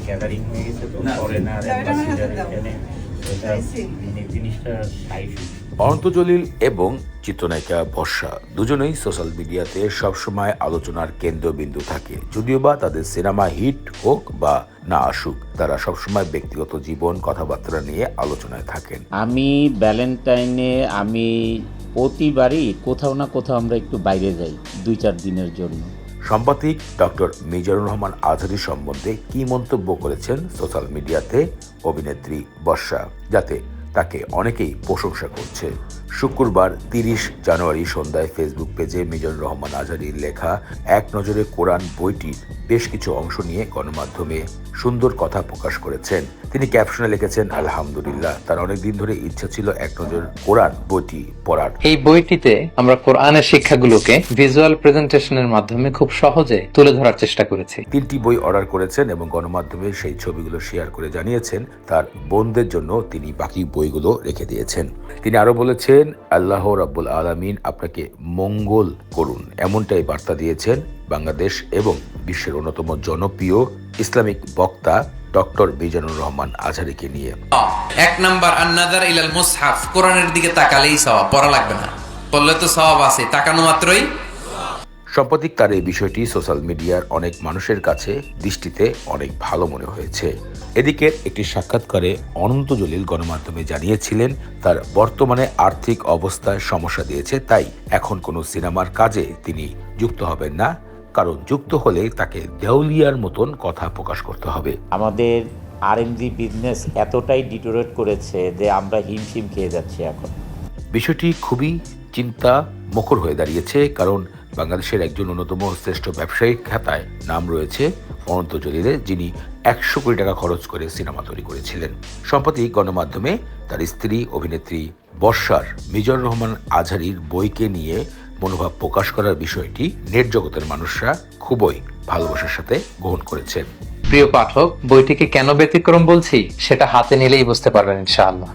Gathering হয়ে গেছে, তো ফরেনার অ্যাম্বাসিডার এখানে এটা জিনিসটা সাইফি। অনন্ত জলিল এবং চিত্রনায়িকা বর্ষা দুজনেই সোশ্যাল মিডিয়াতে সবসময় আলোচনার কেন্দ্রবিন্দু থাকে। যদিও বা তাদের সিনেমা হিট হোক বা না আসুক, তারা সবসময় ব্যক্তিগত জীবন কথাবার্তা নিয়ে আলোচনায় থাকেন। আমি ভ্যালেন্টাইনে প্রতিবারই কোথাও না কোথাও আমরা একটু বাইরে যাই 2-4 দিনের জন্য। সাংবাদিক ডক্টর মিজানুর রহমান আজহারী সম্বন্ধে কি মন্তব্য করেছেন সোশ্যাল মিডিয়াতে অভিনেত্রী বর্ষা, যাতে তাকে অনেকেই প্রশংসা করছে। শুক্রবার 30 জানুয়ারি সন্ধ্যায় ফেসবুক পেজে মিজানুর রহমান আজহারীর লেখা এক নজরে কোরআন বইটির বেশ কিছু অংশ নিয়ে গণমাধ্যমে সুন্দর কথা প্রকাশ করেছেন। তিনি ক্যাপশনে লিখেছেন, আলহামদুলিল্লাহ, তার অনেকদিন ধরে ইচ্ছা ছিল এক নজর কোরআন বইটি পড়ার। এই বইটিতে আমরা কোরআনের শিক্ষাগুলোকে ভিজুয়াল প্রেজেন্টেশনের মাধ্যমে খুব সহজে তুলে ধরার চেষ্টা করেছি। 3টি বই অর্ডার করেছেন এবং গণমাধ্যমে সেই ছবিগুলো শেয়ার করে জানিয়েছেন তার বোনদের জন্য তিনি বাকি বইগুলো রেখে দিয়েছেন। তিনি আরো বলেছেন, আল্লাহ রাব্বুল আলামিন আপনাকে মঙ্গল করুন, এমনটাই বার্তা দিয়েছেন বাংলাদেশ এবং বিশ্বের অন্যতম জনপ্রিয় ইসলামিক বক্তা ডক্টর মিজানুর রহমান আজহারীকে নিয়ে। 1 নাম্বার আন-নাযার ইলাল মুসহাফ, কোরআনের দিকে তাকালেই সওয়াব, পড়া লাগবে না, পড়লে তো সওয়াব আছে, তাকানো মাত্রই। সাম্প্রতিক তার এই বিষয়টি সোশ্যাল মিডিয়ার অনেক মানুষের কাছে দৃষ্টিতে অনেক ভালো মনে হয়েছে। এদিকে একটি সাক্ষাৎকারে অনন্ত জলিল গণমাধ্যমে জানিয়েছিলেন তার বর্তমানে আর্থিক অবস্থায় সমস্যা দিয়েছে, তাই এখন কোনো সিনেমার কাজে তিনি যুক্ত হবেন না, কারণ যুক্ত হলে তাকে দেউলিয়ার মতন কথা প্রকাশ করতে হবে। আমাদের আরএমজি বিজনেস এতটাই ডিটোরেট করেছে যে আমরা হিমশিম খেয়ে যাচ্ছি এখন। বিষয়টি খুবই চিন্তা মুখর হয়ে দাঁড়িয়েছে, কারণ বাংলাদেশের একজন অন্যতম শ্রেষ্ঠ ব্যবসায়িক খাতায় নাম রয়েছে অনন্ত জলিলের, যিনি 100 কোটি টাকা খরচ করে সিনেমা তৈরি করেছিলেন। সম্প্রতি গণমাধ্যমে তার স্ত্রী অভিনেত্রী বর্ষার মিজানুর রহমান আজহারীর বইকে নিয়ে মনোভাব প্রকাশ করার বিষয়টি নেট জগতের মানুষরা খুবই ভালোবাসার সাথে গ্রহণ করেছেন। প্রিয় পাঠক, বইটিকে কেন ব্যতিক্রম বলছি সেটা হাতে নিলেই বুঝতে পারবেন ইনশাআল্লাহ।